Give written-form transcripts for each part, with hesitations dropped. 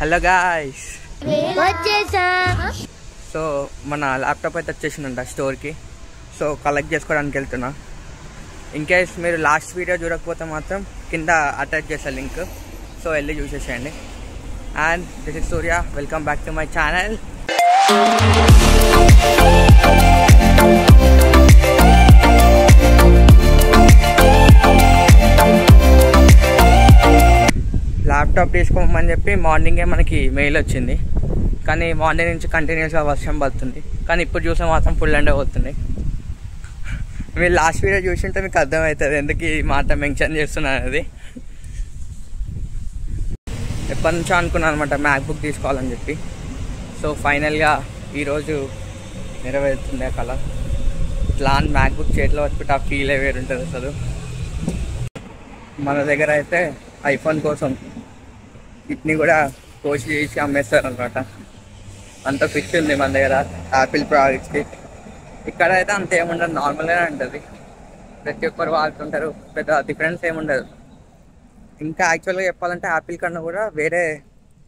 Hello guys, so మన laptop అయితే వచ్చేసిందంట స్టోర్కి. సో కలెక్ట్ చేసుకోవడానికి వెళ్తున్నా. ఇన్ కేస్ మీరు లాస్ట్ వీడియో చూడకపోతే మాత్రం కింద అటాచ్ చేసే లింక్, సో వెళ్ళి చూసేసేయండి. And this is Surya, welcome back to my channel. Laptop తీసుకోమని చెప్పి మార్నింగే మనకి మెయిల్ వచ్చింది, కానీ మార్నింగ్ నుంచి కంటిన్యూస్గా వర్షం పడుతుంది. కానీ ఇప్పుడు చూసే మాత్రం ఫుల్ ఎండ పోతుంది. మీరు లాస్ట్ వీడియో చూసింటే మీకు అర్థమవుతుంది ఎందుకు ఈ మాట మెన్షన్ చేస్తున్నాను అనేది. ఎప్పటి నుంచో అనుకున్నాను అనమాట మ్యాక్బుక్ తీసుకోవాలని చెప్పి. సో ఫైనల్గా ఈరోజు నెరవేరుతుంది ఆ కళ. ఇట్లా మ్యాక్బుక్ చేతిలో పట్టుకుంటే ఆ ఫీల్ వేరు ఉంటుంది అసలు. మన దగ్గర అయితే ఐఫోన్ కోసం వీటిని కూడా పోస్ట్ చేసి అమ్మేస్తారు అనమాట. అంత ఫిక్స్ ఉంది మన దగ్గర యాపిల్ ప్రోడక్ట్స్కి. ఇక్కడ అయితే అంత ఏముండదు, నార్మల్గానే ఉంటుంది. ప్రతి ఒక్కరు వాడుతుంటారు, పెద్ద డిఫరెన్స్ ఏముండదు. ఇంకా యాక్చువల్గా చెప్పాలంటే యాపిల్ కన్నా కూడా వేరే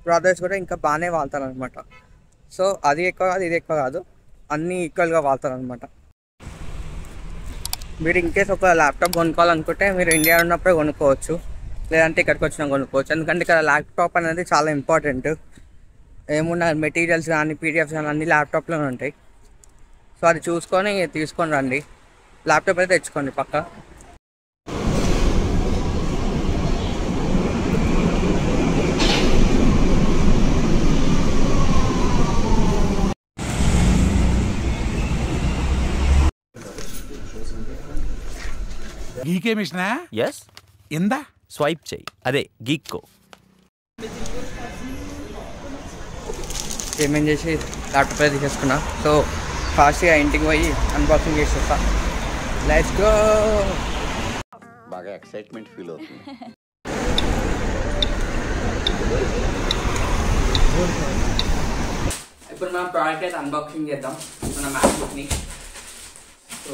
ప్రోడక్ట్స్ కూడా ఇంకా బాగానే వాడతారు అనమాట. సో అది ఎక్కువ కాదు, ఇది ఎక్కువ కాదు, అన్నీ ఈక్వల్గా వాడతారు అనమాట. మీరు ఇన్కేస్ ఒక ల్యాప్టాప్ కొనుక్కోవాలనుకుంటే మీరు ఇండియాలో ఉన్నప్పుడే కొనుక్కోవచ్చు, లేదంటే ఇక్కడికి వచ్చినా కొనుక్కోవచ్చు. ఎందుకంటే ఇక్కడ ల్యాప్టాప్ అనేది చాలా ఇంపార్టెంట్. ఏమున్నా మెటీరియల్స్ కానీ పీడిఎఫ్స్ కానీ అన్ని ల్యాప్టాప్లోనే ఉంటాయి. సో అది చూసుకొని తీసుకొని రండి. ల్యాప్టాప్ అయితే తెచ్చుకోండి పక్కా. గీకే మిషనా? ఎస్, ఇందా స్వైప్ చెయ్యి, అదే గీక్కో. పేమెంట్ చేసి ల్యాప్టాప్ అయితే తీసేసుకున్నా. సో ఫాస్ట్గా ఇంటికి పోయి అన్బాక్సింగ్ చేసి వస్తా. Let's go. బాగా ఎక్సైట్మెంట్ ఫీల్ అవుతుంది. ఇప్పుడు మనం ప్రోడక్ట్ అయితే అన్బాక్సింగ్ చేద్దాం, మన మ్యాక్బుక్ని. సో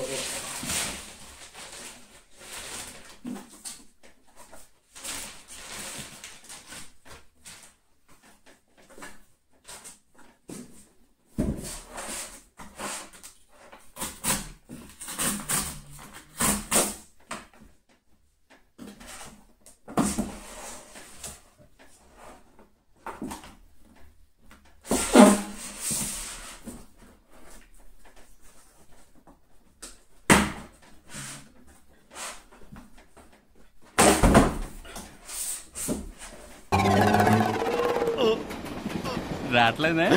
రావట్లేదే.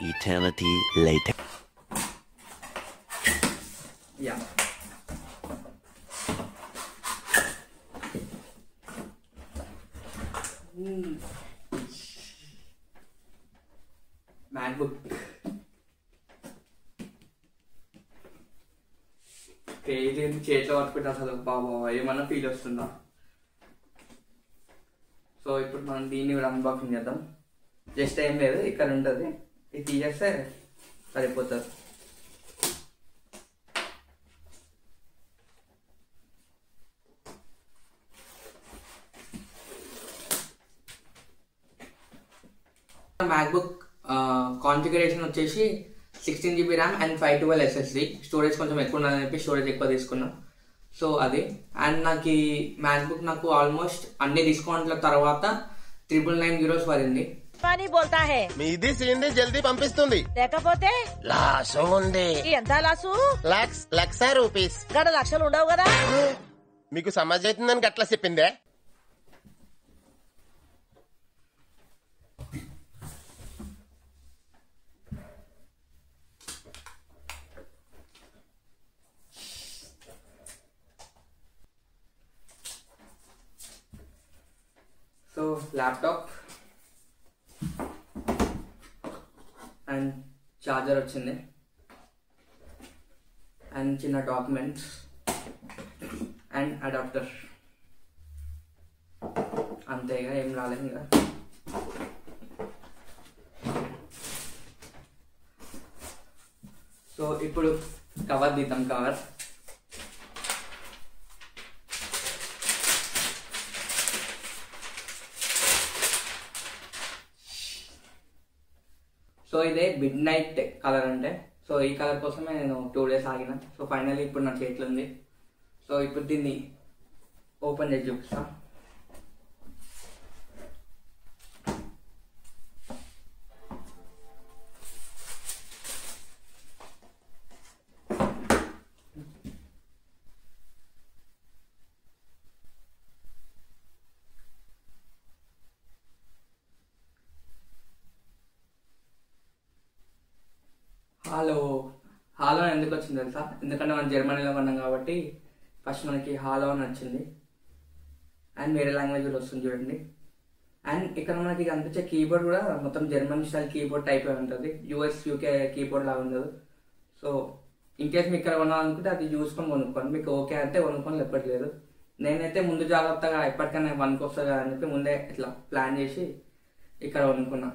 Eternity later. యా, మ్యాక్బుక్ ఇది చేతిలో పట్టుకుంటే అసలు బాబా ఏమన్నా ఫీల్ వస్తుందా. సో ఇప్పుడు మనం దీన్ని కూడా అన్బాక్సింగ్ చేద్దాం. జస్ట్ ఏం లేదు, ఇక్కడ ఉంటుంది, ఇది తీసేస్తే సరిపోతుంది. మ్యాక్బుక్ కాన్ఫిగరేషన్ వచ్చేసి 16 GB RAM and 512 SSD. Storage కొంచెం ఎక్కువ ఉందని చెప్పి స్టోరేజ్ ఎక్కువ తీసుకున్నా. సో అది. అండ్ నాకు ఈ మ్యాక్బుక్ నాకు ఆల్మోస్ట్ అన్ని డిస్కౌంట్ల తర్వాత 999 euros పడింది. మీది సీంది జల్దీ పంపిస్తుంది, లేకపోతే లాసు ఉంది. ఎంత లాసు? లక్ష రూపీస్. గడ లక్షలు ఉండవు కదా. మీకు సమాజ్ అవుతుందని గట్లా చెప్పిందే. సో ల్యాప్టాప్ అండ్ చార్జర్ వచ్చింది అండ్ చిన్న డాక్యుమెంట్స్ అండ్ అడాప్టర్. అంతే, ఇక ఏం రాలేదు. ఇంకా సో ఇప్పుడు కవర్ తీద్దాం. కవర్ సో ఇదే మిడ్ నైట్ కలర్ అంటే. సో ఈ కలర్ కోసమే నేను 2 days ఆగిన. సో ఫైనల్లీ ఇప్పుడు నా చేతిలో ఉంది. సో ఇప్పుడు దీన్ని ఓపెన్ చేసి చూపిస్తా. హాలో ఎందుకు వచ్చింది తెలుసా? ఎందుకంటే మనం జర్మనీలో ఉన్నాం కాబట్టి ఫస్ట్ మనకి హాలో అని వచ్చింది. అండ్ వేరే లాంగ్వేజ్ కూడా వస్తుంది చూడండి. అండ్ ఇక్కడ మనకి కనిపించే కీబోర్డ్ కూడా మొత్తం జర్మన్ స్టైల్ కీబోర్డ్ టైప్ ఉంటుంది. US UK కీబోర్డ్ లాగా ఉండదు. సో ఇన్ కేస్ మీకు ఇక్కడ కొనాలనుకుంటే అది చూసుకొని కొనుక్కోండి. మీకు ఓకే అంటే కొనుక్కొని లేపట్లేదు. నేనైతే ముందు జాగ్రత్తగా ఎప్పటికైనా 1కి వస్తుంది అని చెప్పి ముందే ఇట్లా ప్లాన్ చేసి ఇక్కడ కొనుక్కున్నా.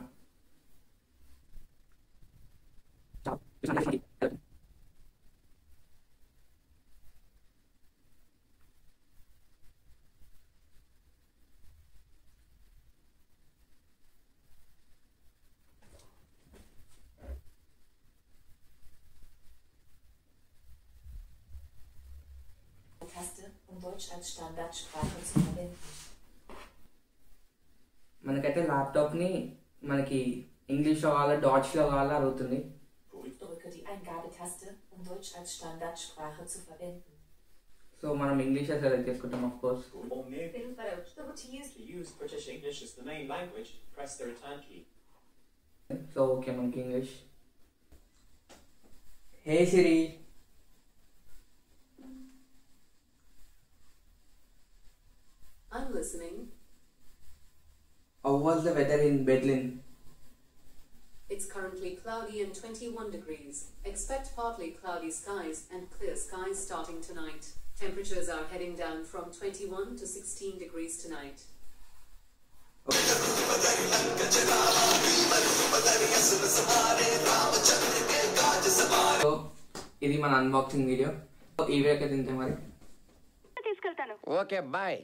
Taste, um Deutsch als Standardsprache zu verwenden. మనకైతే ల్యాప్టాప్ ని మనకి ఇంగ్లీష్ లో కావాలా డాట్స్ లో కావాలా అడుగుతుంది. Drücke die Eingabetaste, um Deutsch als Standardsprache zu verwenden. So మనం ఇంగ్లీష్ సెలెక్ట్ చేసుకుంటాం of course. To use British English as the main language, press the return key. So okay మనకి English. Hey Siri, I'm listening. how was the weather in Berlin? It's currently cloudy and 21 degrees. Expect partly cloudy skies and clear skies starting tonight. Temperatures are heading down from 21 to 16 degrees tonight. So ఇది మన unboxing video. ఈ వీడియోకి తింటే మరి okay bye.